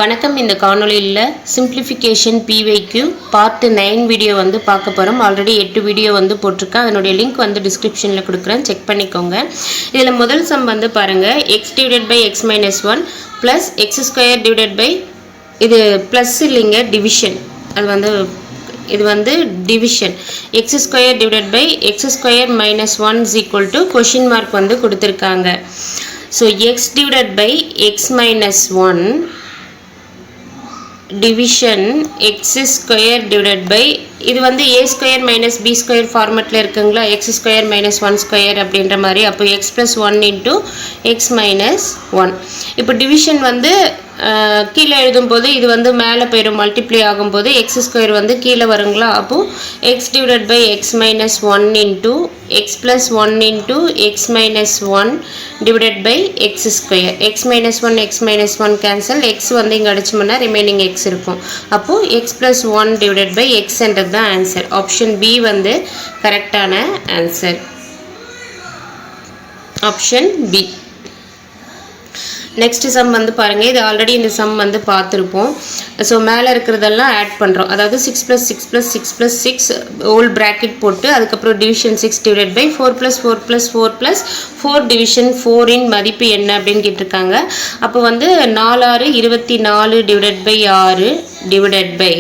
வணக்கம். இந்த காணொளியில் சிம்பிளிஃபிகேஷன் PYQ பார்ட் 9 வீடியோ வந்து பார்க்க போகிறோம். ஆல்ரெடி 8 வீடியோ வந்து போட்டிருக்கேன். அதனுடைய லிங்க் வந்து டிஸ்கிரிப்ஷனில் கொடுக்குறேன், செக் பண்ணிக்கோங்க. இதில் முதல் சம் வந்து பாருங்கள், x divided by x minus one plus x square divided by, இது ப்ளஸ் இல்லைங்க, டிவிஷன். அது வந்து இது வந்து division. X square divided by x square minus one is equal to question mark வந்து கொடுத்துருக்காங்க. So x divided by x minus one division x square divided by, இது வந்து a square minus b square ஃபார்மேட்டில் இருக்குங்களா, x square minus 1 square அப்படின்ற மாதிரி. அப்போ x plus 1 into x minus 1. இப்போ டிவிஷன் வந்து கீழே எழுதும்போது இது வந்து மேலே போயிடும், மல்டிப்ளை ஆகும்போது எக்ஸ் ஸ்கொயர் வந்து கீழே வருங்களா. அப்போது x divided by x minus one into x plus one into x minus one divided by x square. X minus one cancel, x வந்து இங்கே அடிச்சோம்னா ரிமைனிங் எக்ஸ் இருக்கும். அப்போது x plus one divided by எக்ஸ்ன்றது தான் ஆன்சர். ஆப்ஷன் பி வந்து கரெக்டான answer. Option B. Next sum வந்து பாருங்கள், இது ஆல்ரெடி இந்த சம் வந்து பார்த்துருப்போம். ஸோ மேலே இருக்கிறதெல்லாம் ஆட் பண்ணுறோம். அதாவது 6 + 6 + 6 + 6 ஹோல் ப்ராக்கெட் போட்டு அதுக்கப்புறம் டிவிஷன் 6 டிவைடட் பை 4 + 4 + 4 + 4 டிவிஷன் 4 மதிப்பு என்ன அப்படின்னு கேட்டிருக்காங்க. அப்போ வந்து 4 6 24 டிவைடட் பை 6 டிவைடட் பை,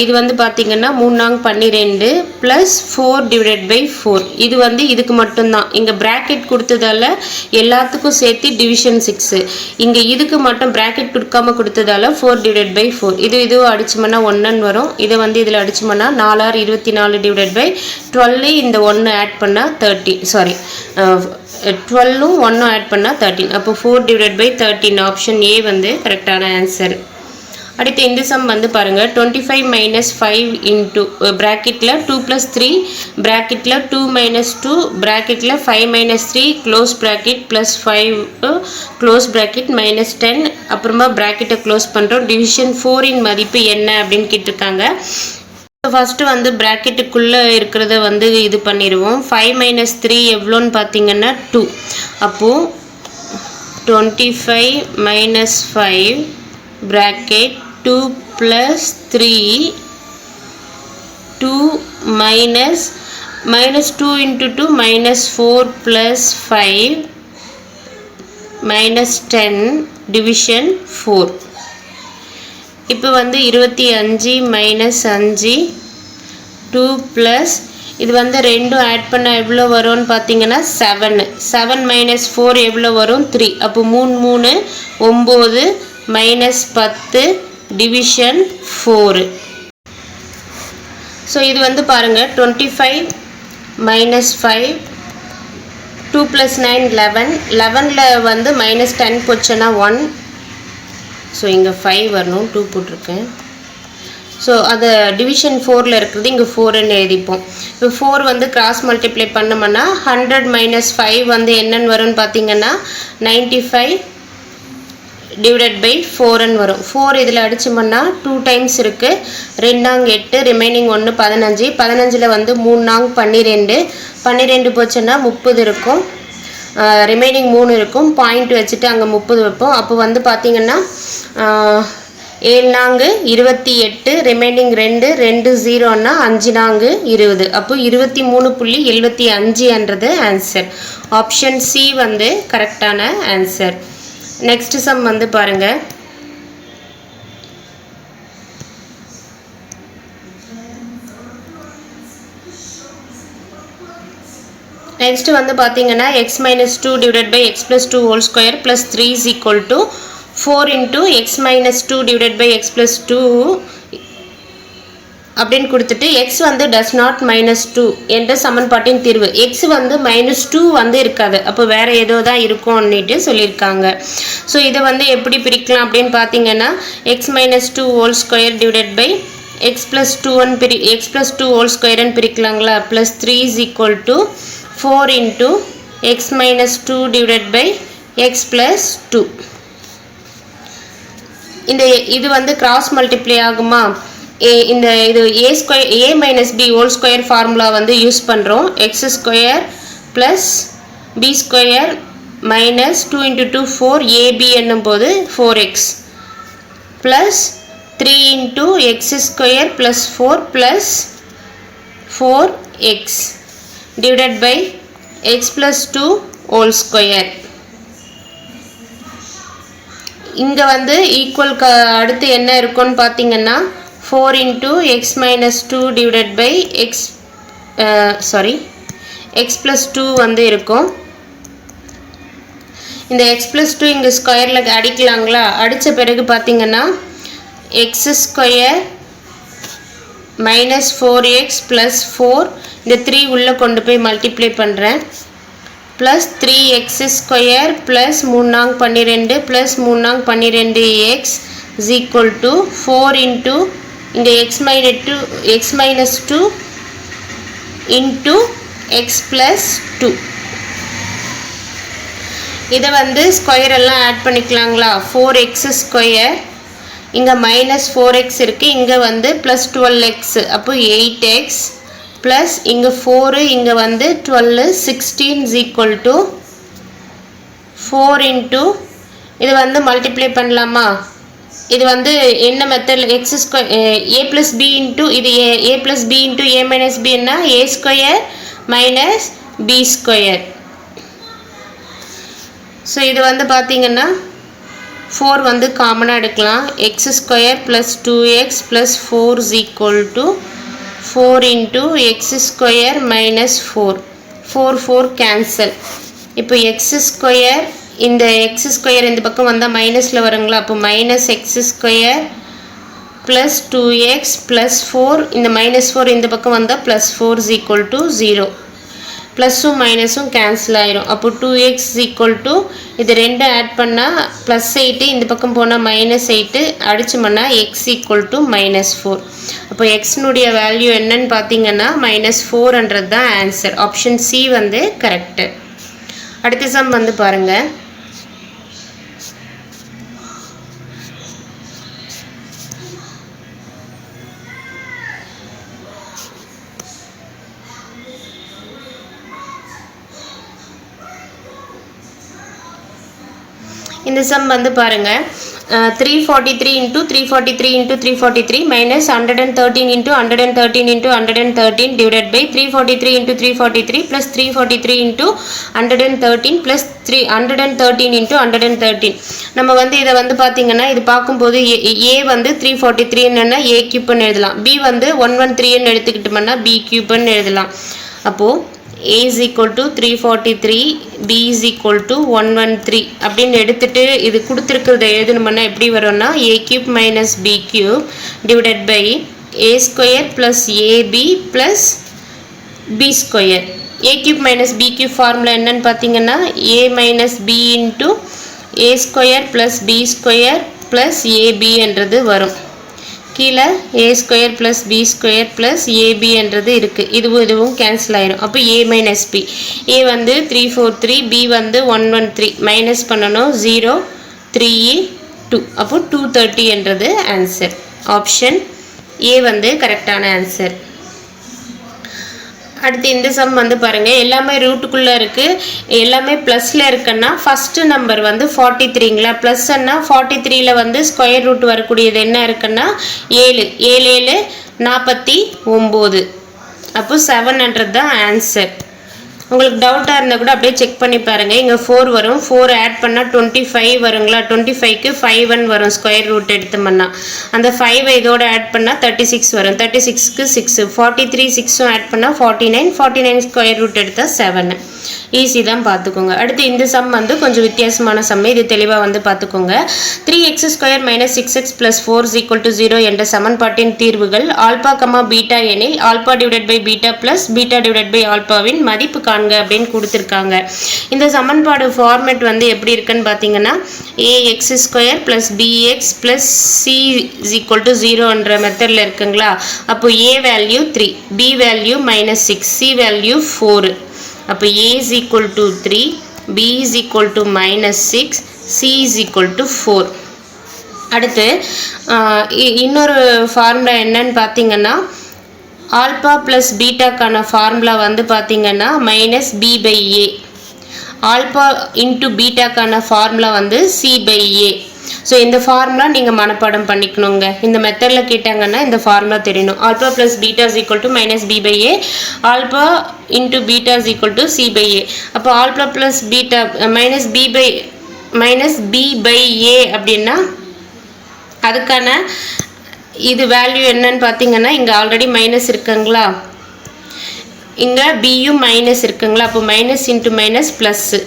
இது வந்து பார்த்திங்கன்னா 3 நாங் 12 ப்ளஸ் 4 டிவைடட் பை 4. இது வந்து இதுக்கு மட்டும்தான். இங்கே ப்ராக்கெட் கொடுத்ததால எல்லாத்துக்கும் சேர்த்து டிவிஷன் 6. இங்கே இதுக்கு மட்டும் ப்ராக்கெட் கொடுக்காம கொடுத்ததால 4 டிவைடட் பை 4. இதுவும் அடிச்சோம்னா 1 வரும். இதை வந்து இதில் அடிச்சோம்னா 4 6 24 டிவைடட் பை 12. இந்த 1 ஆட் பண்ணால் 13, சாரி 12ம் 1 ஆட் பண்ணால் 13. அப்போ 4 டிவைடட் பை 13. ஆப்ஷன் ஏ வந்து கரெக்டான ஆன்சர். அடுத்து இந்த சம் வந்து பாருங்கள், 25 மைனஸ் 5 இன்ட்டு ப்ராக்கெட்டில் 2 + 3 ப்ராக்கெட்டில் 2 மைனஸ் 2 ப்ராக்கெட்டில் 5 minus 3 close bracket plus 5 close bracket minus 10. அப்புறமா ப்ராக்கெட்டை க்ளோஸ் பண்ணுறோம். டிவிஷன் 4 மதிப்பு என்ன அப்படின்னு கேட்டிருக்காங்க. ஃபஸ்ட்டு வந்து ப்ராக்கெட்டுக்குள்ளே இருக்கிறத வந்து இது பண்ணிடுவோம். 5 மைனஸ் 3 எவ்வளோன்னு பார்த்தீங்கன்னா 2. அப்போது 25 minus 5 bracket 2 plus 3 2 minus 2 into 2 minus 4 plus 5 minus 10 division 4. இப்போ வந்து 25 minus 5 2 plus, இது வந்து ரெண்டும் ஆட் பண்ண எவ்வளோ வரும்னு பார்த்தீங்கன்னா 7 minus 4 எவ்வளோ வரும் 3. அப்போ 3 9 மைனஸ் 10 டிவிஷன் 4. ஸோ இது வந்து பாருங்கள், 25 மைனஸ் 5 2 + 9 11. 11ல் வந்து மைனஸ் 10 போச்சுன்னா 1. ஸோ இங்கே 5 வரணும், 2 போட்டிருக்கேன். ஸோ அது டிவிஷன் 4ல் இருக்கிறது இங்கே 4ன்னு எழுதிப்போம். இப்போ 4 வந்து கிராஸ் மல்டிப்ளை பண்ணோம்னா 100 மைனஸ் 5 வந்து என்னன்னு வரும்னு பார்த்தீங்கன்னா 95 டிவைடட் பை 4ன்னு வரும். 4 இதில் அடிச்சோம்னா 2 டைம்ஸ் இருக்குது. 2 நாங் 8, ரிமைனிங் 1 15. 15ல் வந்து 3 நாங் 12 12 போச்சுன்னா 30 இருக்கும். ரிமைனிங் 3 இருக்கும். பாயிண்ட் வச்சுட்டு அங்கே 30 வைப்போம். அப்போ வந்து பார்த்திங்கன்னா 7 நாங்கு 28, ரிமைனிங் 2 0ன்னா 5 நாங்கு 20. அப்போ 23.75 ஆன்சர். ஆப்ஷன் சி வந்து கரெக்டான ஆன்சர். நெக்ஸ்ட் சம் வந்து பாருங்கள், நெக்ஸ்ட் வந்து பார்த்தீங்கன்னா x minus 2 divided by x plus 2 whole square plus 3 is equal to 4 into x minus 2 divided by x plus 2 அப்படின்னு கொடுத்துட்டு எக்ஸ் வந்து டஸ் நாட் மைனஸ் 2 என்ற சமன்பாட்டின் தீர்வு. எக்ஸ் வந்து மைனஸ் 2 வந்து இருக்காது, அப்போ வேறு ஏதோ தான் இருக்கும் அப்படின்ட்டு சொல்லியிருக்காங்க. ஸோ இதை வந்து எப்படி பிரிக்கலாம் அப்படின்னு பார்த்தீங்கன்னா x minus 2 whole square divided by x plus 2 x plus 2 whole ஸ்கொயர்னு பிரிக்கலாங்களா. Plus 3 is equal to 4 into x minus 2 divided by x plus 2. இந்த இது வந்து கிராஸ் மல்டிப்ளை ஆகுமா. இந்த இது a minus b whole square formula வந்து யூஸ் பண்ணுறோம். X square plus b square minus 2 into 2 4 AB என்னும் போது 4x plus 3 into x square plus 4 plus 4x divided by x plus 2 whole square. இங்க வந்து equal அடுத்து என்ன இருக்கும்னு பாத்தீங்கன்னா 4 into x minus 2 divided by x plus 2 வந்து இருக்கும். இந்த x plus 2 இங்க ஸ்கொயர்ல அடிக்கலாங்களா? அடிச்ச பிறகு பாத்தீங்கன்னா x square minus 4x plus 4 இந்த 3 உள்ள கொண்டு போய் மல்டிப்ளை பண்றேன் plus 3x square plus 3 12 plus 3 12x is equal to 4 into இங்க x minus 2 into x plus 2. இத வந்து ஸ்கொயர் எல்லாம் ஆட் பண்ணிக்கலாங்களா? 4x square இங்க minus 4x இருக்கு, இங்க வந்து plus 12x, அப்போ 8x plus இங்க 4 இங்க வந்து 12 16 is equal to 4 into இது வந்து மல்டிப்ளை பண்ணலாமா? இது வந்து என்ன மெத்தட்ல x square a plus b into இது a plus b into a minus b என்ன a square minus b square. So இது வந்து பார்த்தீங்கன்னா 4 வந்து காமனாக எடுக்கலாம். x square plus 2x plus 4 is equal to 4 into x square minus 4 cancel. இப்போ x square இந்த x ஸ்கொயர் இந்த பக்கம் வந்தால் மைனஸில் வருங்களா? அப்போ minus x square plus 2x plus 4 இந்த மைனஸ் 4 இந்த பக்கம் வந்தால் ப்ளஸ் 4 is equal to 0. ப்ளஸ்ஸும் மைனஸும் கேன்சல் ஆயிரும். அப்போ 2x is equal to இது ரெண்டு ஆட் பண்ணால் ப்ளஸ் 8 இந்த பக்கம் போனால் minus 8 அடிச்சோம்னா x equal to minus 4. அப்போ எக்ஸ்னுடைய வேல்யூ என்னன்னு பார்த்தீங்கன்னா மைனஸ் 4ன்றது தான் ஆன்சர். ஆப்ஷன் சி வந்து கரெக்டு. அடுத்த சம் வந்து பாருங்கள். இந்த சம் வந்து பாருங்க 343 into 343 into 343 minus 113 into 113 into 113 divided by 343 into 343 plus 343 into 113 plus 113 into 113. நம்ம வந்து இதை வந்து பார்த்தீங்கன்னா இது பார்க்கும்போது a வந்து 343 என்னன்னா a கியூப்னு எழுதலாம், b வந்து 113 எடுத்துக்கிட்டோம்னா b கியூப்னு எழுதலாம். அப்போது a is equal to 343, b is equal to 113 அப்படின்னு எடுத்துட்டு இது கொடுத்துருக்கிறத எழுதணும்னா எப்படி வரும்னா a cube minus b cube divided by a square plus ab plus b square. a cube minus b cube formula என்னன்னு பார்த்தீங்கன்னா a minus b into a square plus b square plus ab என்றது வரும். கீழே a square plus b square plus a b என்றது இருக்குது. இதுவும் cancel ஆயிரும். அப்போ a மைனஸ் பி, a வந்து 343, b வந்து 113 மைனஸ் பண்ணணும் 0 3 2, அப்போ 230 என்றது ஆன்சர். ஆப்ஷன் ஏ வந்து கரெக்டான ஆன்சர். அடுத்து இந்த சம் வந்து பாருங்கள், எல்லாமே ரூட்டுக்குள்ளே இருக்குது, எல்லாமே ப்ளஸில் இருக்குன்னா ஃபஸ்ட்டு நம்பர் வந்து 43ங்களா? ப்ளஸ்ன்னா 43ல் வந்து ஸ்கொயர் ரூட் வரக்கூடியது என்ன இருக்குன்னா 7 7 49, அப்போ 700 தான் ஆன்சர். உங்களுக்கு டவுட்டாக இருந்தால் கூட அப்படியே செக் பண்ணி பாருங்கள். இங்கே 4 வரும், 4 ஆட் பண்ணால் 25 வருங்களா? 25க்கு 5 வரும் ஸ்கொயர் ரூட் எடுத்தோம்னா. அந்த 5 இதோட ஆட் பண்ணால் 36 வரும், 36க்கு 6, 43 6ம் ஆட் பண்ணால் 49, 49 ஸ்கொயர் ரூட் எடுத்தால் 7. ஈஸி தான், பார்த்துக்கோங்க. அடுத்து இந்த சம் வந்து கொஞ்சம் வித்தியாசமான சம், இது தெளிவாக வந்து பார்த்துக்கோங்க. 3x square minus 6x plus 4 is equal to 0 என்ற சமன்பாட்டின் தீர்வுகள் ஆல்பா கமா பீட்டா எனில் alpha divided by beta plus beta divided by ஆல்பாவின் மதிப்பு காண்க அப்படின்னு கொடுத்துருக்காங்க. இந்த சமன்பாடு ஃபார்மேட் வந்து எப்படி இருக்குன்னு பார்த்தீங்கன்னா ax square plus bx plus c is equal to 0 என்ற மெத்தடில் இருக்குங்களா? அப்போ a value 3, b value minus 6, c value 4. அப்போ a is equal to 3, b is equal to minus 6, c is equal to 4. அடுத்து இன்னொரு ஃபார்முலா என்னன்னு பார்த்தீங்கன்னா ஆல்பா ப்ளஸ் பீட்டாக்கான ஃபார்முலா வந்து பார்த்தீங்கன்னா minus b by a. Alpha into பீட்டாக்கான ஃபார்முலா வந்து c by a. So இந்த ஃபார்முலா நீங்கள் மனப்பாடம் பண்ணிக்கணுங்க. இந்த மெத்தடில் கேட்டாங்கன்னா இந்த ஃபார்முலா தெரியணும். Alpha plus beta is equal to minus b by a, alpha into beta is equal to c by a. அப்போ alpha plus beta minus b by a அப்படின்னா அதுக்கான இது வேல்யூ என்னன்னு பார்த்தீங்கன்னா இங்கே ஆல்ரெடி மைனஸ் இருக்குங்களா, இங்கே பியும் மைனஸ் இருக்குங்களா. அப்போ minus into minus plus,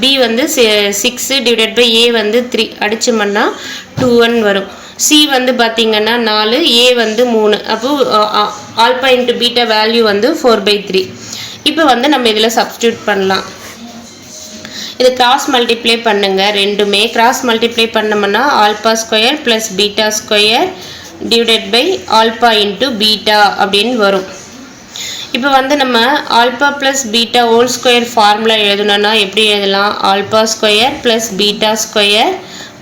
b வந்து 6 டிவைடட் பை ஏ வந்து 3 அடிச்சோம்னா 2n வரும். சி வந்து பார்த்தீங்கன்னா 4, ஏ வந்து 3. அப்போ ஆல்பா இன்ட்டு பீட்டா வேல்யூ வந்து 4/3. இப்போ வந்து நம்ம இதில் சப்ஸ்டியூட் பண்ணலாம். இது கிராஸ் மல்டிப்ளை பண்ணுங்க. ரெண்டுமே கிராஸ் மல்டிப்ளை பண்ணோம்னா alpha square plus beta square divided by alpha into beta அப்படின்னு வரும். இப்போ வந்து நம்ம alpha plus beta whole square formula எழுதணும்னா எப்படி எழுதலாம்? Alpha square plus beta square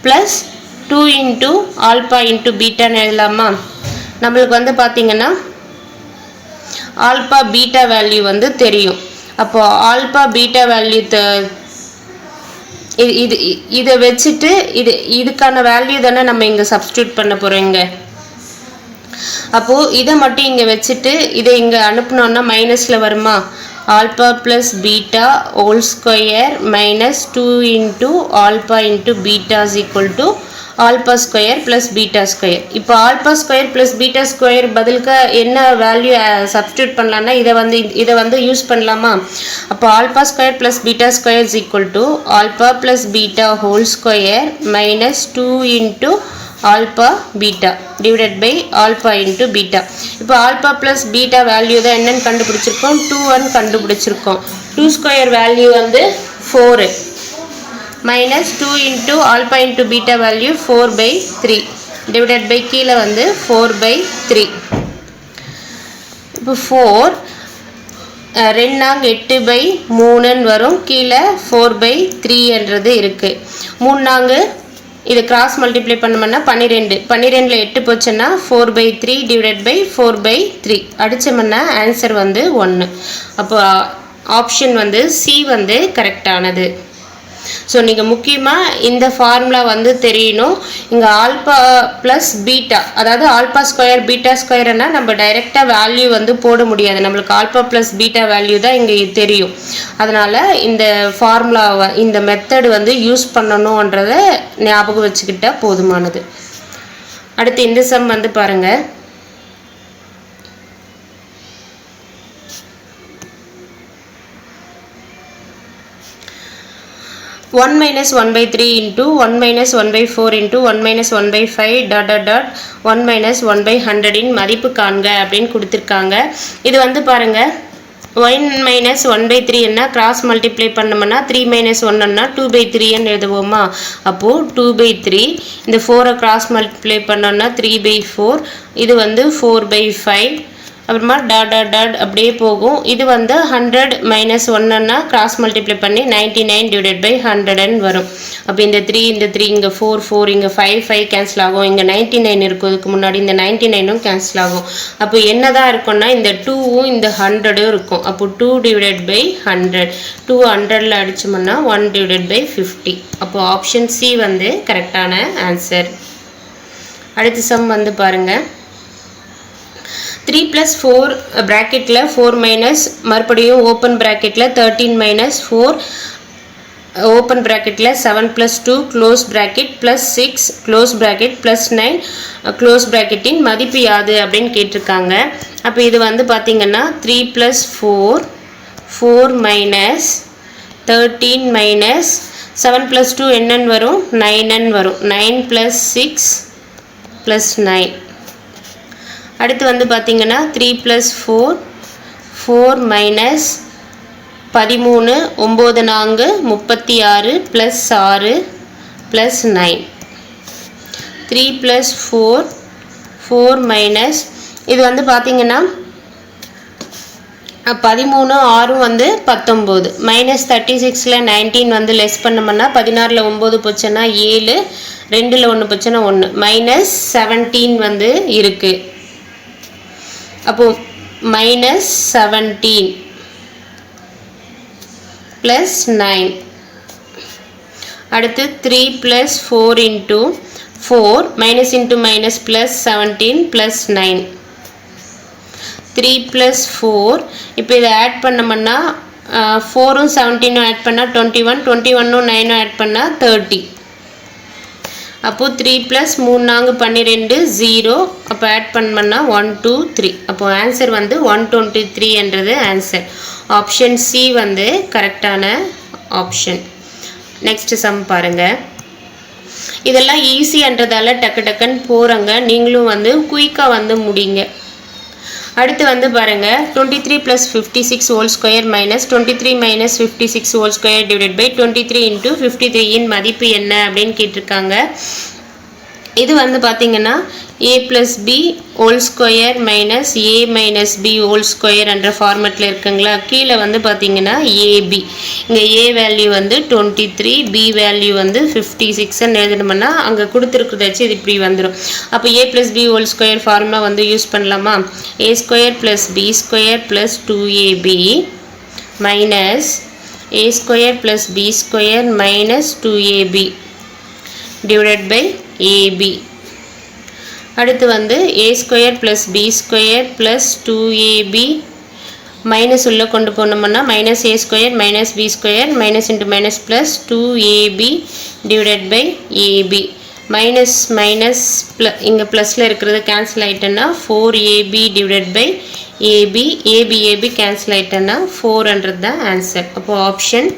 plus 2 into alpha into பீட்டான்னு எழுதலாமா? நம்மளுக்கு வந்து பார்த்திங்கன்னா ஆல்பா பீட்டா வேல்யூ வந்து தெரியும். அப்போது ஆல்பா பீட்டா வேல்யூ இதை வச்சுட்டு இதுக்கான வேல்யூ தானே நம்ம இங்கே சப்ஸ்டியூட் பண்ண போகிறோங்க. அப்போது இதை மட்டும் இங்கே வச்சுட்டு இதை இங்கே அனுப்பினோன்னா மைனஸில் வருமா? Alpha plus beta whole square minus 2 into alpha into beta is equal to alpha square plus beta square. இப்போ alpha square plus beta square பதிலுக்கு என்ன வேல்யூ சப்ஸ்டியூட் பண்ணலான்னா இதை வந்து யூஸ் பண்ணலாமா? அப்போ alpha square plus beta square is equal to alpha plus beta whole square minus 2 into alpha beta divided by alpha into beta. இப்போ alpha plus beta value தான் என்னென்னு கண்டுபிடிச்சிருக்கோம்? 2n கண்டுபிடிச்சிருக்கோம். 2 ஸ்கொயர் வேல்யூ வந்து 4 minus 2 into alpha into beta value 4/3 divided by கீழே வந்து 4/3. இப்போ 4 2 8/3 வரும். கீழே 4/3 இருக்குது. 3 இது கிராஸ் மல்டிப்ளை பண்ணோம்னா 12. 12ல் 8 போச்சுன்னா 4/3 டிவைடட் பை 4/3 அடித்தோம்னா ஆன்சர் வந்து 1. அப்போ ஆப்ஷன் வந்து சி வந்து கரெக்டானது. ஸோ நீங்கள் முக்கியமாக இந்த ஃபார்முலா வந்து தெரியணும். இங்கே ஆல்பா ப்ளஸ் பீட்டா, அதாவது ஆல்பா ஸ்கொயர் பீட்டா ஸ்கொயர்னா நம்ம டைரெக்டாக வேல்யூ வந்து போட முடியாது. நம்மளுக்கு ஆல்பா ப்ளஸ் பீட்டா வேல்யூ தான் இங்கே தெரியும். அதனால் இந்த ஃபார்முலாவை இந்த மெத்தடு வந்து யூஸ் பண்ணணுன்றதை ஞாபகம் வச்சுக்கிட்டால் போதுமானது. அடுத்து இந்த சம் வந்து பாருங்கள். 1 minus 1/3 into 1 minus 1/4 into 1 minus 1/5 dot dot dot 1 minus 1/100 இன் மதிப்பு காண்க அப்படின்னு கொடுத்துருக்காங்க. இது வந்து பாருங்க 1 minus 1/3 என்ன கிராஸ் மல்டிப்ளை பண்ணோம்னா 3 minus 1 ன்னா 2/3 எழுதுவோமா? அப்போது 2/3 இந்த 4 கிராஸ் மல்டிப்ளை பண்ணோம்னா 3/4, இது வந்து 4/5, அப்புறமா டாட் டாட் டாட் அப்படியே போகும். இது வந்து 100 minus 1ன்னா கிராஸ் மல்டிப்ளை பண்ணி 99 டிவைடட் பை 100 வரும். அப்போ இந்த 3 இங்கே 4 இங்கே 5 கேன்சல் ஆகும். இங்கே 99 இருக்கும், இதுக்கு முன்னாடி இந்த 99ம் கேன்சல் ஆகும். அப்போ என்னதான் இருக்கும்னா இந்த 2வும் இந்த 100ம் இருக்கும். அப்போ 2 டிவைடட் பை 100, 2 100ல் அடிச்சோம்னா 1 டிவைடட் பை 50. அப்போ ஆப்ஷன் சி வந்து கரெக்டான ஆன்சர். அடுத்த சம் வந்து பாருங்கள். 3 plus 4 bracketல 4 minus மறுபடியும் open bracketல 13 minus 4 open bracketல 7 plus 2 close bracket plus 6 close bracket plus 9 close bracketin மதிப்பு யாது அப்படின்னு கேட்டிருக்காங்க. அப்போ இது வந்து பார்த்தீங்கன்னா 3 plus 4 minus 13 minus 7 plus 2 என்னன்னு வரும்? 9n வரும். 9 plus 6 plus 9. அடுத்து வந்து பார்த்தீங்கன்னா 3 plus 4 minus 13 9 4 36 plus 6 plus 9. 3 plus 4 minus இது வந்து பார்த்தீங்கன்னா 13 6 வந்து 19 மைனஸ் 36ல் 19 வந்து லெஸ் பண்ணோம்னா 16ல் 9 போச்சுன்னா 7, 2ல் 1 போச்சுன்னா 1, மைனஸ் 17 வந்து இருக்குது. அப்போ மைனஸ் 17 ப்ளஸ் 9. அடுத்து 3 plus 4 into 4 minus into minus plus 17 plus 9 3 plus 4 இப்போ இதை ஆட் பண்ணோம்னா 4 17 ஆட் பண்ணால் 21 21 9 ஆட் பண்ணால் 30 அப்போது 3 plus 3 4 12 0 அப்போ ஆட் பண்ணோம்னா 1 2 3 அப்போ ஆன்சர் வந்து 123 என்றது ஆன்சர் ஆப்ஷன் சி வந்து கரெக்டான ஆப்ஷன் நெக்ஸ்ட் சம் பாருங்கள் இதெல்லாம் ஈஸின்றதால டக்கு டக்குன்னு போகிறங்க நீங்களும் வந்து குயிக்காக வந்து முடிங்க அடுத்து வந்து பாருங்க 23 plus 56 whole square minus 23 minus 56 whole square divided by 23 into 53 இன் மதிப்பு என்ன அப்படின்னு கேட்டிருக்காங்க இது வந்து பார்த்தீங்கன்னா a plus b whole square minus a minus b whole square என்ற ஃபார்மேட்டில் இருக்குங்களா கீழே வந்து பார்த்தீங்கன்னா ab இங்கே a வேல்யூ வந்து 23 b வேல்யூ வந்து 56ன்னு எழுதணும்னா அங்கே கொடுத்துருக்குறத வச்சு இது இப்படி வந்துடும் அப்போ a plus b whole square formula வந்து யூஸ் பண்ணலாமா a square plus b square plus 2ab minus a square plus b square minus 2ab divided by ab அடுத்து வந்து a square plus b square plus 2ab minus உள்ள கொண்டு போனோம்னா minus a square minus b square minus into minus plus 2ab divided by ab minus minus இங்கே ப்ளஸில் இருக்கிறது cancel ஆகிட்டேன்னா 4ab divided by ab ab ab cancel ஆகிட்டேன்னா 400 தான் answer அப்போது ஆப்ஷன்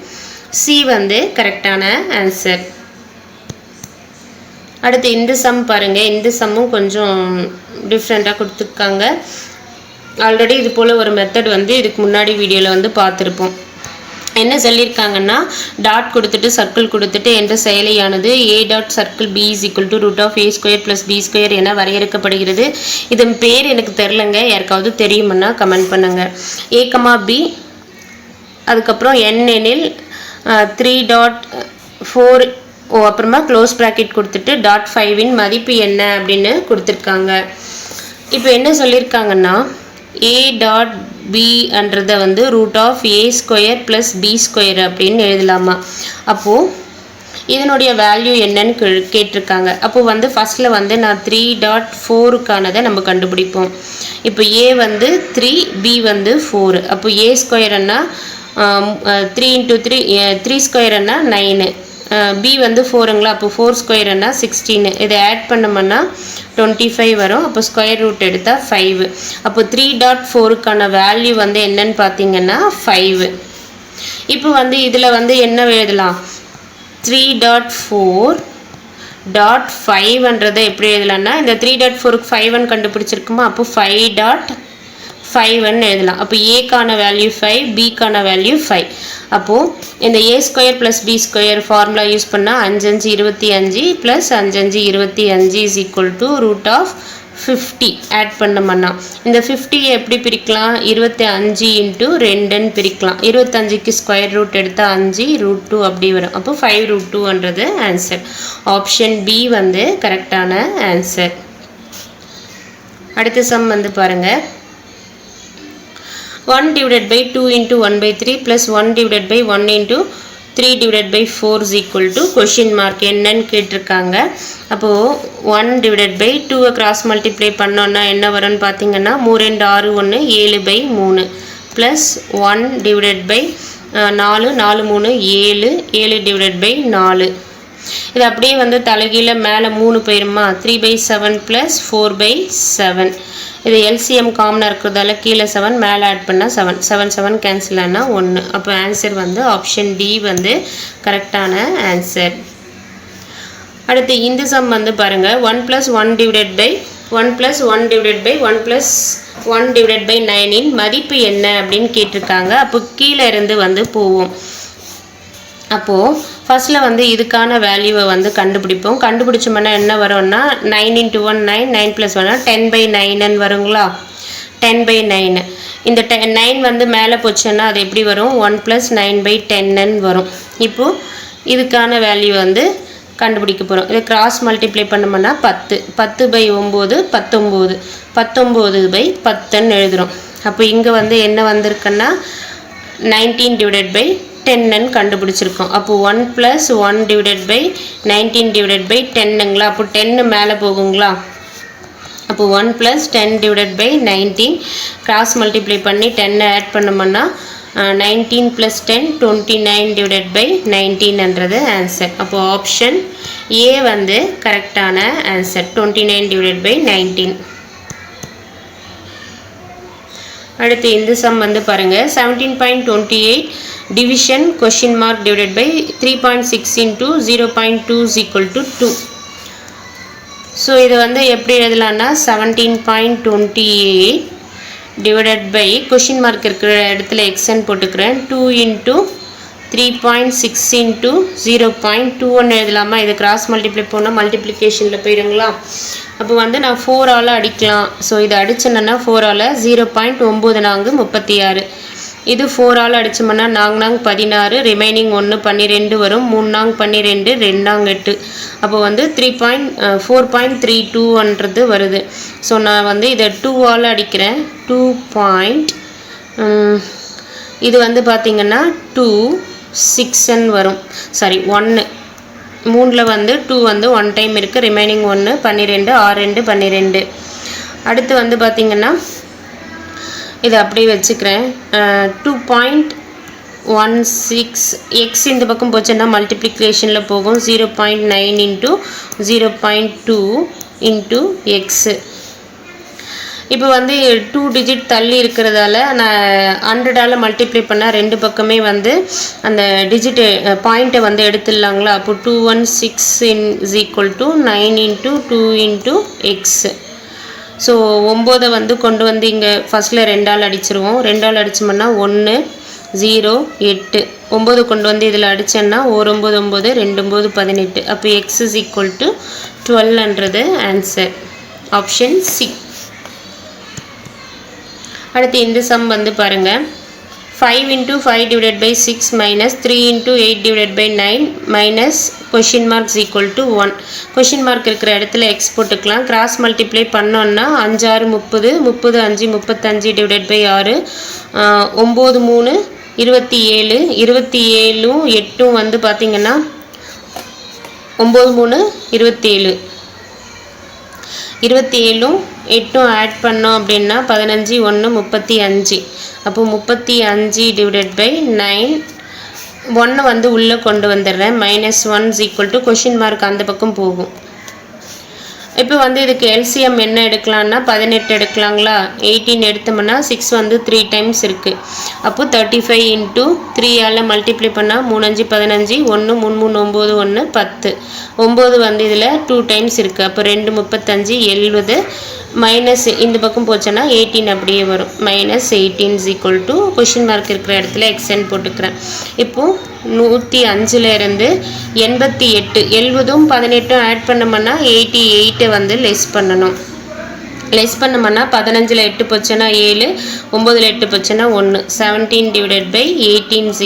சி வந்து கரெக்டான ஆன்சர் அடுத்து இந்த சம் பாருங்கள் இந்த சம்மும் கொஞ்சம் டிஃப்ரெண்ட்டாக கொடுத்துருக்காங்க ஆல்ரெடி இது போல் ஒரு மெத்தட் வந்து இதுக்கு முன்னாடி வீடியோவில் வந்து பார்த்துருப்போம் என்ன சொல்லியிருக்காங்கன்னா டாட் கொடுத்துட்டு சர்க்கிள் கொடுத்துட்டு என்ற செயலியானது a dot circle b is equal to root of a square plus b square என வரையறுக்கப்படுகிறது இதன் பேர் எனக்கு தெரிலங்க யாருக்காவது தெரியுமென்னா கமெண்ட் பண்ணுங்கள் a, b அதுக்கப்புறம் n எனில் 3 டாட் 4 அப்புறமா க்ளோஸ் ப்ராக்கெட் கொடுத்துட்டு டாட் 5 மதிப்பு என்ன அப்படின்னு கொடுத்துருக்காங்க இப்போ என்ன சொல்லியிருக்காங்கன்னா a டாட் bன்றதை வந்து root of a square plus b square அப்படின்னு எழுதலாமா அப்போது இதனுடைய வேல்யூ என்னன்னு கேட்டிருக்காங்க அப்போது வந்து ஃபஸ்ட்டில் வந்து நான் 3 டாட் 4க்கானதை நம்ம கண்டுபிடிப்போம் இப்போ a வந்து 3 b வந்து 4 அப்போ a ஸ்கொயர்னா 3 into 3 ஸ்கொயர்னா 9 b வந்து 4ங்களா அப்போ 4 ஸ்கொயர்னா 16 இதை ஆட் பண்ணோம்னா 25 வரும் அப்போ ஸ்கொயர் ரூட் எடுத்தால் 5 அப்போ 3 டாட் 4க்கான வேல்யூ வந்து என்னன்னு பார்த்தீங்கன்னா 5 இப்போ வந்து இதில் வந்து என்ன எழுதலாம் 3 டாட் 4 டாட் 5ன்றதை எப்படி எழுதலாம்னா இந்த 3 டாட் 4க்கு 5 கண்டுபிடிச்சிருக்குமா அப்போ 5 டாட் 5 எழுதலாம் அப்போ ஏக்கான வேல்யூ 5 பிக்கான வேல்யூ 5 அப்போது இந்த a square plus b square formula use பண்ணால் 5 5 25 plus 5 5 25 is equal to root of 50 add பண்ணோம்னா இந்த 50 எப்படி பிரிக்கலாம் 25 இன்ட்டு 2ன்னு பிரிக்கலாம் 25க்கு ஸ்கொயர் ரூட் எடுத்தால் 5 ரூட் 2 அப்படி வரும் அப்போ 5 ரூட் 2ன்றது ஆன்சர் ஆப்ஷன் பி வந்து கரெக்டான ஆன்சர் அடுத்த சம் வந்து பாருங்கள் 1 divided by 2 into 1 by 3 plus 1 divided by 1 into 3 divided by 4 is equal to question mark என்னன்னு கேட்டிருக்காங்க அப்போது 1 divided by 2 cross multiply பண்ணோன்னா என்ன வரும்னு பார்த்தீங்கன்னா 3 2 6 1 7 by 3 plus 1 divided by 4 4 3 7 7 divided by 4 இது அப்படியே வந்து தலைகீழ மேலே 3 போயிருமா 3 by 7 plus 4 by 7 இது எல்சிஎம் காமனாக இருக்கிறதால கீழே 7 மேலே ஆட் பண்ணால் 7 7 7 கேன்சல் ஆனால் 1 அப்போ ஆன்சர் வந்து ஆப்ஷன் டி வந்து கரெக்டான ஆன்சர் அடுத்து இந்த சம் வந்து பாருங்கள் 1 plus 1 divided by 1 plus 1 divided by 1 plus 1 divided by 9 இன் மதிப்பு என்ன அப்படின்னு கேட்டிருக்காங்க அப்போ கீழே இருந்து வந்து போவோம் அப்போது ஃபஸ்ட்டில் வந்து இதுக்கான வேல்யூவை வந்து கண்டுபிடிப்போம் கண்டுபிடிச்சோம்னா என்ன வரும்னா 9 into 1 9 9 plus 1 10 by 9ன்னு வருங்களா 10 by 9 இந்த 9 வந்து மேலே போச்சுன்னா அது எப்படி வரும் 1 plus 9 by 10ன்னு வரும் இப்போது இதுக்கான வேல்யூ வந்து கண்டுபிடிக்க போகிறோம் இதை கிராஸ் மல்டிப்ளை பண்ணோம்னா 10 10 by 9 19 19 by 10ன்னு எழுதுகிறோம் அப்போ இங்கே வந்து என்ன வந்திருக்குன்னா 19 divided by 10ன்னு கண்டுபிடிச்சிருக்கோம். அப்போ 1 + 1 / 19 / 10ங்களா? அப்போ 10 மேலே போகுங்களா? அப்போ 1 + 10 / 19 கிராஸ் மல்டிப்ளை பண்ணி 10 ஆட் பண்ணோம்னா 19 + 10 29 / 19ன்றது ஆன்சர். அப்போ ஆப்ஷன் ஏ வந்து கரெக்டான ஆன்சர், 29 / 19. அடுத்து இந்த சம் வந்து பாருங்க, 17.28 division (divided by 3.6 into 0.2 = 2. So இது வந்து எப்படி எழுதலாம்னா 17.28 divided by கொஷின் மார்க் இருக்கிற இடத்துல எக்ஸ்ன்னு போட்டுக்கிறேன், 2 into 3.6 into 0.21 எழுதலாமா? இது கிராஸ் மல்டிப்ளை போனால் மல்டிப்ளிகேஷனில் போயிடுங்களா? அப்போ வந்து நான் 4ஆல் அடிக்கலாம். ஸோ இது அடிச்சேன்னா 4ஆல் 0.94 36. இது 4ஆல் அடிச்சோம்னா 4 16, ரிமைனிங் 1 12 வரும், 3 12 2 8. அப்போ வந்து 4.32ன்றது வருது. ஸோ நான் வந்து இதை 2ஆல் அடிக்கிறேன், 2. இது வந்து பார்த்திங்கன்னா 2 6ன்னு வரும், சாரி 1. 3ல் வந்து 2 வந்து 1 டைம் இருக்குது, ரிமைனிங் 1 12 6 12. அடுத்து வந்து பார்த்திங்கன்னா இதை அப்படியே வச்சுக்கிறேன், 2.16 எக்ஸ் இந்த பக்கம் போச்சுன்னா மல்டிப்ளிகேஷனில் போகும், 0.9 into 0.2 into எக்ஸு. இப்போ வந்து 2 டிஜிட் தள்ளி இருக்கிறதால நான் 100ஆல் மல்டிப்ளை பண்ணால் ரெண்டு பக்கமே வந்து அந்த டிஜிட் பாயிண்ட்டை வந்து எடுத்துடலாங்களா? அப்போ 216 = 9 into 2 into எக்ஸ். ஸோ 9 வந்து கொண்டு வந்து இங்கே ஃபஸ்ட்டில் 2ஆல் அடிச்சிருவோம், 2ஆல் அடித்தோம்னா 1 0 8, 9 கொண்டு வந்து இதில் அடித்தேன்னா 1 9 9 2 9 18. அப்போ எக்ஸ் = 12ன்றது ஆன்சர், ஆப்ஷன் சி. அடுத்து இந்த சம் வந்து பாருங்கள், 5 into 5 divided by 6 minus 3 into 8 divided by 9 minus question mark = 1. question mark இருக்கிற இடத்துல எக்ஸ் போட்டுக்கலாம். கிராஸ் மல்டிப்ளை பண்ணோன்னா 5 6 30, 30 5 35 divided by 6, 9 3 27, 27ம் 8ம் வந்து பார்த்திங்கன்னா 9 3 27, 27ம் 8ம் ஆட் பண்ணோம் அப்படின்னா 15 1 35. அப்போ 35 divided by 9, 1 வந்து உள்ளே கொண்டு வந்துடுறேன், -1 = கொஷின் மார்க் அந்த பக்கம் போகும். இப்போ வந்து இதுக்கு எல்சிஎம் என்ன எடுக்கலாம்னா 18 எடுக்கலாங்களா? 18 எடுத்தோம்னா 6 வந்து 3 டைம்ஸ் இருக்குது. அப்போ 35 into 3ஆல் மல்டிப்ளை பண்ணால் 3 5 15, 1 3 3 9 1 10. 9 வந்து இதில் 2 டைம்ஸ் இருக்குது. அப்போ 2 35 70, மைனஸ் இந்த பக்கம் போச்சுன்னா 18 அப்படியே வரும், -18 = கொஷின் மார்க் இருக்கிற இடத்துல எக்ஸ்என் போட்டுக்கிறேன். இப்போது 105லேருந்து 88, 70ம் 18ம் ஆட் பண்ணோம்னா 88 வந்து லெஸ் பண்ணணும். லெஸ் பண்ணோம்னா 15ல் 8 போச்சுன்னா 7, 9ல் 8 போச்சுன்னா 1, 17 divided by 18 =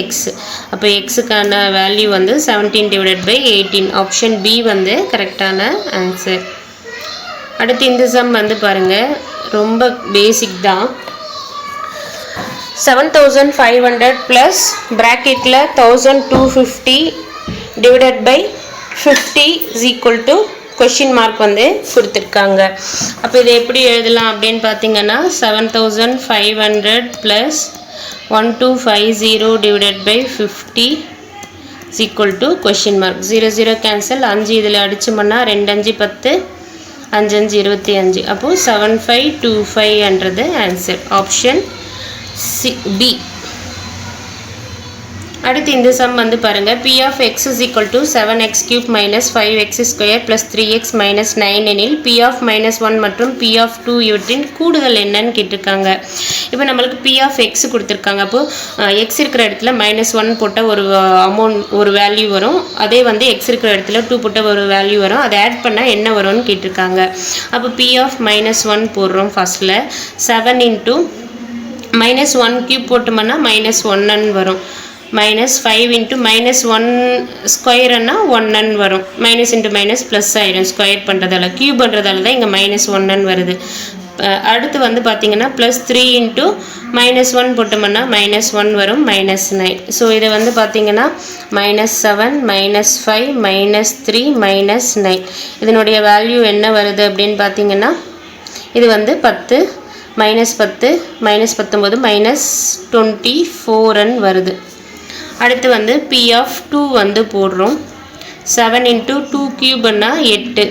எக்ஸ். அப்போ எக்ஸுக்கான வேல்யூ வந்து 17 divided by 18, ஆப்ஷன் பி வந்து கரெக்டான ஆன்சர். அடுத்து இந்த சம் வந்து பாருங்கள், ரொம்ப பேசிக் தான். 7500 ப்ளஸ் ப்ராக்கெட்டில் 1250 divided by 50 = கொஷின் மார்க் வந்து கொடுத்துருக்காங்க. அப்போ இதை எப்படி எழுதலாம் அப்படின்னு பார்த்தீங்கன்னா 7500 plus 1250 divided by 50 = question mark. 0 0 cancel, 5 இதில் அடிச்சோம்னா 2 5 10, 5 5 25. அப்போது 7525ன்றது ஆன்சர், ஆப்ஷன் சி பி. அடுத்து இந்த சம் வந்து பாருங்கள், p of x = 7x³ minus 5x² plus 3x minus 9 எனில் p of -1 மற்றும் p of 2 இவற்றின் கூடுதல் என்னன்னு கேட்டிருக்காங்க. இப்போ நம்மளுக்கு p of x கொடுத்துருக்காங்க. அப்போது x இருக்கிற இடத்துல -1 போட்ட ஒரு ஒரு வேல்யூ வரும், அதே வந்து x இருக்கிற இடத்துல 2 போட்ட ஒரு வேல்யூ வரும், அதை ஆட் பண்ணால் என்ன வரும்னு கேட்டிருக்காங்க. அப்போ p of -1 போடுறோம் ஃபஸ்ட்டில், 7 into -1³ போட்டோம்னா -1 வரும், -5 into -1 ஸ்கொயர்னா 1 வரும், மைனஸ் இன்ட்டு மைனஸ் ப்ளஸ் ஆகிடும் ஸ்கொயர் பண்ணுறதால, க்யூப் பண்ணுறதால தான் இங்கே -1 வருது. அடுத்து வந்து பார்த்தீங்கன்னா +3 இன்ட்டு -1 போட்டோம்னா -1 வரும் -9. ஸோ இதை வந்து பார்த்தீங்கன்னா -7 -5 -3 -9 இதனுடைய வேல்யூ என்ன வருது அப்படின்னு பார்த்தீங்கன்னா இது வந்து 10 -10 -19 -24 வருது. அடுத்து வந்து P(2) வந்து போடுறோம். 7 இன்ட்டு 2 கியூப்னா 8,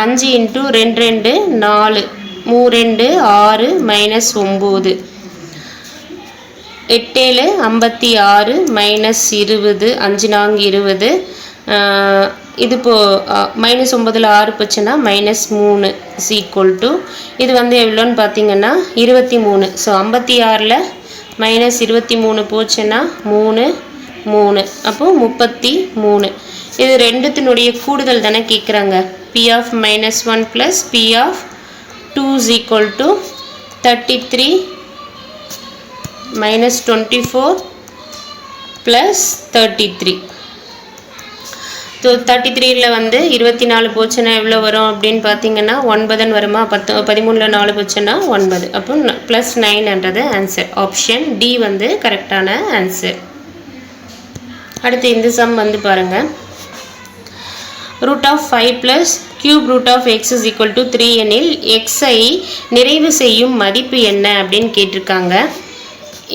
5 இன்ட்டு 2 2 4, 3 2 6 -9, 8 7 56 -20, 5 4 20. இது இப்போ -9ல் 6 போச்சுன்னா -3 = இது வந்து எவ்வளோன்னு பார்த்தீங்கன்னா 23. ஸோ 56ல் -23 போச்சுன்னா 3 3, அப்போது 33. இது ரெண்டுத்தினுடைய கூடுதல் தானே கேட்குறாங்க. P(-1) + P(2) = 33 -24 + 33. ஸோ 33ல் வந்து 24 போச்சுன்னா எவ்வளோ வரும் அப்படின்னு பார்த்தீங்கன்னா 9 வருமா. 13ல் 4 போச்சுன்னா 9, அப்போ +9ன்றது ஆன்சர். ஆப்ஷன் டி வந்து கரெக்டான ஆன்சர். அடுத்து இந்த சம் வந்து பாருங்கள். √5 + ³ √(x) = 3 எனில் எக்ஸை நிறைவு செய்யும் மதிப்பு என்ன அப்படின்னு கேட்டிருக்காங்க.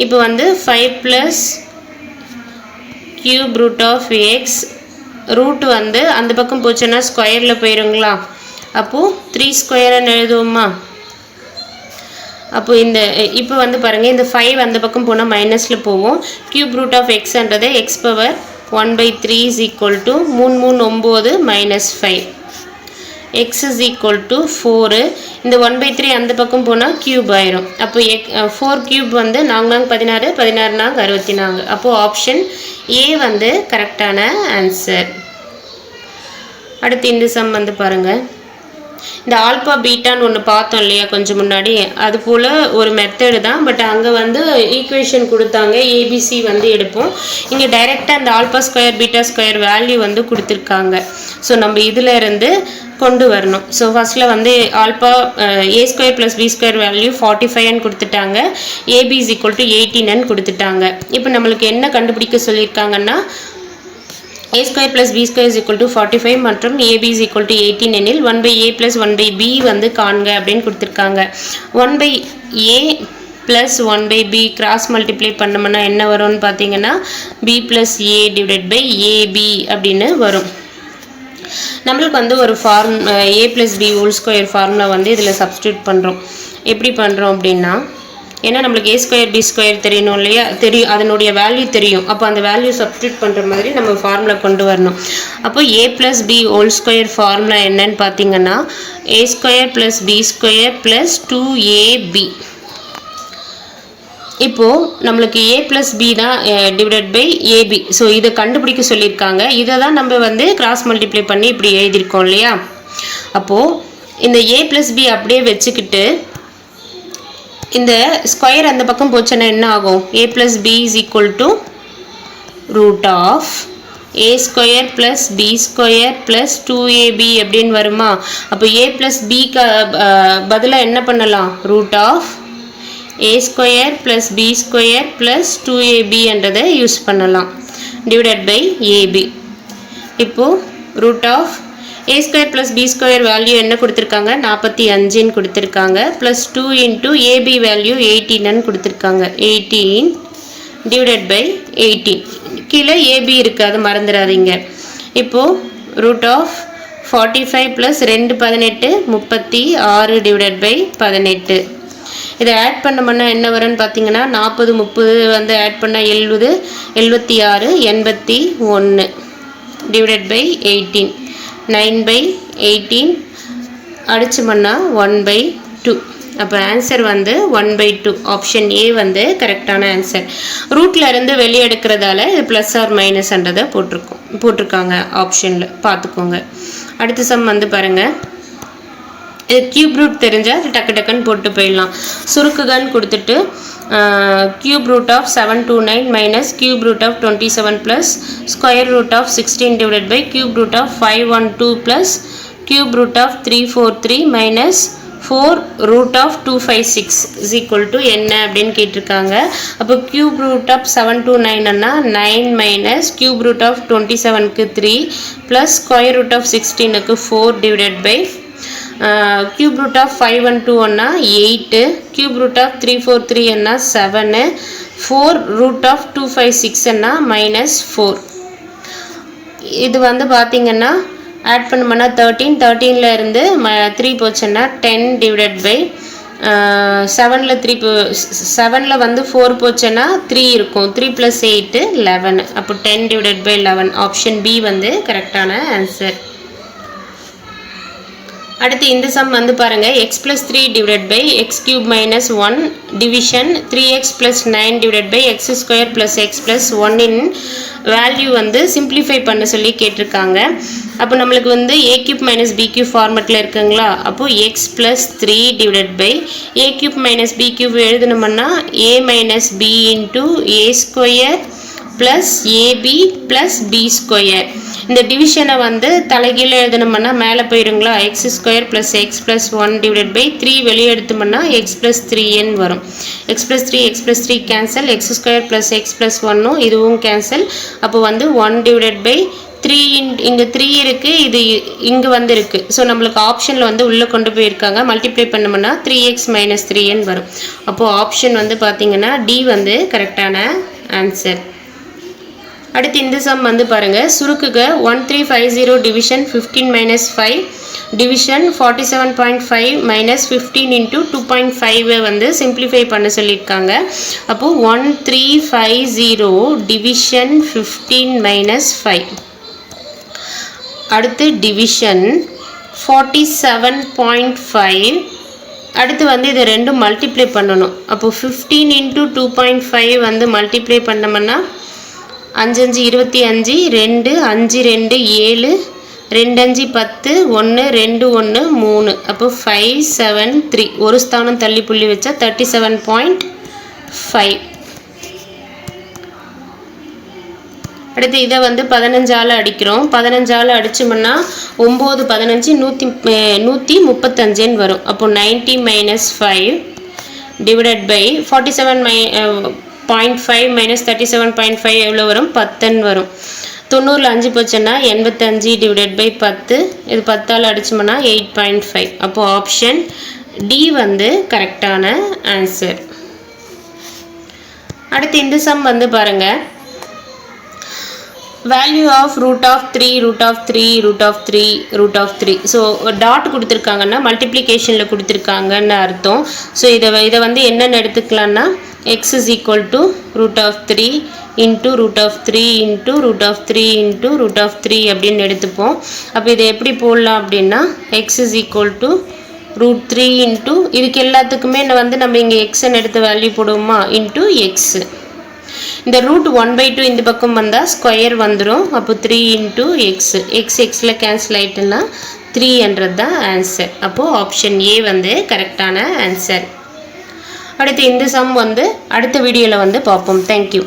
இப்போ வந்து 5 + ³ √(x) ரூட் வந்து அந்த பக்கம் போச்சுன்னா ஸ்கொயரில் போயிருங்களா. அப்போது 3² எழுதுவோமா. அப்போது இப்போ வந்து பாருங்கள், இந்த 5 அந்த பக்கம் போனால் மைனஸில் போவோம். ³ (x)ன்றது x⁻1/3 = 3 3 9 -5. x = 4. இந்த 1/3 அந்த பக்கம் போனால் கியூப் ஆயிரும். அப்போ 4³ வந்து 4 16 16 64. அப்போது ஆப்ஷன் ஏ வந்து கரெக்டான ஆன்சர். அடுத்து இந்த சம் வந்து பாருங்கள். இந்த ஆல்பா பீட்டான்னு ஒன்று பார்த்தோம் இல்லையா கொஞ்சம் முன்னாடி, அது போல் ஒரு மெத்தடு தான். பட் அங்கே வந்து ஈக்குவேஷன் கொடுத்தாங்க, ஏபிசி வந்து எடுப்போம். இங்கே டைரெக்டாக அந்த α² β² வேல்யூ வந்து கொடுத்துருக்காங்க. ஸோ நம்ம இதில் இருந்து கொண்டு வரணும். ஸோ ஃபஸ்ட்டில் வந்து ஆல்பா a² + b² வேல்யூ 45ன்னு கொடுத்துட்டாங்க. ஏபி = 18ன்னு கொடுத்துட்டாங்க. இப்போ நம்மளுக்கு என்ன கண்டுபிடிக்க சொல்லியிருக்காங்கன்னா a² + b² = 45 மற்றும் ab = 18 எனில் 1/a + 1/b வந்து காண்க அப்படின்னு கொடுத்துருக்காங்க. 1/a + 1/b கிராஸ் மல்டிப்ளை பண்ணோம்னா என்ன வரும்னு பார்த்தீங்கன்னா b + a / ab அப்படின்னு வரும். நம்மளுக்கு வந்து ஒரு a + b² ஃபார்முலா வந்து இதில் சப்ஸ்டியூட் பண்ணுறோம். எப்படி பண்ணுறோம் அப்படின்னா, ஏன்னா நம்மளுக்கு a² b² தெரியணும் இல்லையா, தெரியும், அதனுடைய வேல்யூ தெரியும். அப்போ அந்த வேல்யூ சப்ஸ்டியூட் பண்ணுற மாதிரி நம்ம ஃபார்முலா கொண்டு வரணும். அப்போ a + b² ஃபார்முலா என்னன்னு பார்த்தீங்கன்னா a² + b² + 2ab. இப்போது நம்மளுக்கு a + b தான் /ab. ஸோ இதை கண்டுபிடிக்க சொல்லியிருக்காங்க. இதை தான் நம்ம வந்து கிராஸ் மல்டிப்ளை பண்ணி இப்படி எழுதியிருக்கோம் இல்லையா. அப்போது இந்த a + b அப்படியே வச்சுக்கிட்டு இந்த ஸ்கொயர் அந்த பக்கம் போச்சுன்னா என்ன ஆகும். a + b = √(a² + b² + 2ab அப்படின்னு வருமா. அப்போ a + b பதிலாக என்ன பண்ணலாம், √(a² + b² + 2ab என்றதை யூஸ் பண்ணலாம் /ab. இப்போது √(a² + b² வேல்யூ என்ன கொடுத்துருக்காங்க, 45ன்னு கொடுத்துருக்காங்க. +2 இன்ட்டு ab வேல்யூ 18ன்னு கொடுத்துருக்காங்க. 18 /18. கீழே ab இருக்குது, அது மறந்துடாதீங்க. இப்போது √45 + 2 18 36 /18. இதை ஆட் பண்ணோம்னா என்ன வரும்னு பார்த்தீங்கன்னா 40 30 வந்து ஆட் பண்ணால் 70 76 81 /18. 9/18 அடிச்சோம்னா 1/2. அப்போ ஆன்சர் வந்து 1/2. ஆப்ஷன் ஏ வந்து கரெக்டான ஆன்சர். ரூட்டில் இருந்து வெளியே எடுக்கிறதால இது +or- போட்டிருக்காங்க ஆப்ஷனில், பார்த்துக்கோங்க. அடுத்த சம் வந்து பாருங்கள். இது கியூப் ரூட் தெரிஞ்சால் அது டக்குன்னு போட்டு போயிடலாம். சுருக்குகன்னு கொடுத்துட்டு √729 - √27 + √16 / √512 + √343 - 4 root of 256 is equal to என்ன அப்படின்னு கேட்டிருக்காங்க. அப்போ cube root of 729 Anna 9 minus cube root of 27க்கு 3 plus square root of 16க்கு 4 divided by cube root of 512 Anna 8 cube root of 343 Anna 7 4 root of 256 Anna minus 4. இது வந்து பார்த்தீங்கன்னா add பண்ணோம்னா 13ல இருந்து 3 போச்சுன்னா 10 டிவைடட் பை 7ல் வந்து 4 போச்சுன்னா 3 இருக்கும் 3 + 8 11 அப்போ 10 டிவைடட் பை 11 ஆப்ஷன் பி வந்து கரெக்டான ஆன்சர். அடுத்து இந்த சம் வந்து பாருங்க x + 3 divided by x cube minus 1 division 3x plus 9 divided by x square plus x plus 1 in value வந்து சிம்பிளிஃபை பண்ண சொல்லி கேட்டிருக்காங்க. அப்போ நம்மளுக்கு வந்து a cube minus b cube ஃபார்மெட்டில் இருக்குங்களா. அப்போ x plus 3 divided by a cube minus b cube எழுதணும்னா a minus b into a square plus ab plus b square. இந்த டிவிஷனை வந்து தலைகீழ எழுதணும்னா மேலே போயிருங்களா x square plus x plus 1 divided by 3 வெளியே எடுத்தோம்னா x plus 3n வரும். x plus 3 x plus 3 cancel x square plus x plus 1 இதுவும் cancel. அப்போ வந்து 1 divided by 3 இங்கே 3 இருக்குது இது இங்கே வந்து இருக்குது. ஸோ நம்மளுக்கு ஆப்ஷனில் வந்து உள்ளே கொண்டு போயிருக்காங்க மல்டிப்ளை பண்ணோம்னா 3x minus 3n வரும். அப்போது ஆப்ஷன் வந்து பார்த்தீங்கன்னா டி வந்து கரெக்டான ஆன்சர். அடுத்து இந்த சம் வந்து பாருங்க சுருக்குக 1350 division 15 minus 5 division 47.5 minus 15 into 2.5 வந்து சிம்பிளிஃபை பண்ண சொல்லியிருக்காங்க. அப்போ 1350 டிவிஷன் 15 minus 5 அடுத்து டிவிஷன் 47.5 அடுத்து வந்து இது ரெண்டும் மல்டிப்ளை பண்ணணும். அப்போ 15 into 2.5 வந்து மல்டிப்ளை பண்ணோம்னா 5 5 25 2 5 2 7 2 5 10 1 2 1 3 அப்போ 5 7 3 ஒரு ஸ்தானம் தள்ளி புள்ளி வச்சா 37.5. அடுத்து இதை வந்து 15ஆல் அடிக்கிறோம். 15ஆல் அடிச்சோம்னா 9 15 135 வரும். அப்போ 90 minus 5 divided by 47.5 minus 37.5 எவ்வளோ வரும் 10 வரும். 90ல் 5 போச்சுன்னா 85 divided by 10 இது 10ஆல் அடிச்சோம்னா 8.5. அப்போ ஆப்ஷன் டி வந்து கரெக்டான ஆன்சர். அடுத்து இந்த சம் வந்து பாருங்க value of root of 3 root of 3 root of 3 root of 3. So dot கொடுத்துருக்காங்கன்னா மல்டிப்ளிகேஷனில் கொடுத்துருக்காங்கன்னு அர்த்தம். ஸோ இதை வந்து என்னென்னு எடுத்துக்கலான்னா x is equal to root of 3 into root of 3 into root of 3 into root of 3 அப்படின்னு எடுத்துப்போம். அப்போ இதை எப்படி போடலாம் அப்படின்னா x is equal to root 3 into இதுக்கு எல்லாத்துக்குமே வந்து நம்ம இங்கே எக்ஸ்ன்னு எடுத்த வேல்யூ போடுவோமா into x. இந்த ரூட் 1/2 இந்த பக்கம் வந்தால் ஸ்கொயர் வந்துடும். அப்போ 3 into x எக்ஸில் கேன்சல் ஆகிட்டுன்னா 300 தான் ஆன்சர். அப்போது ஆப்ஷன் ஏ வந்து கரெக்டான ஆன்சர். அடுத்து இந்த சம் வந்து அடுத்த வீடியோவில் வந்து பார்ப்போம். தேங்க்யூ.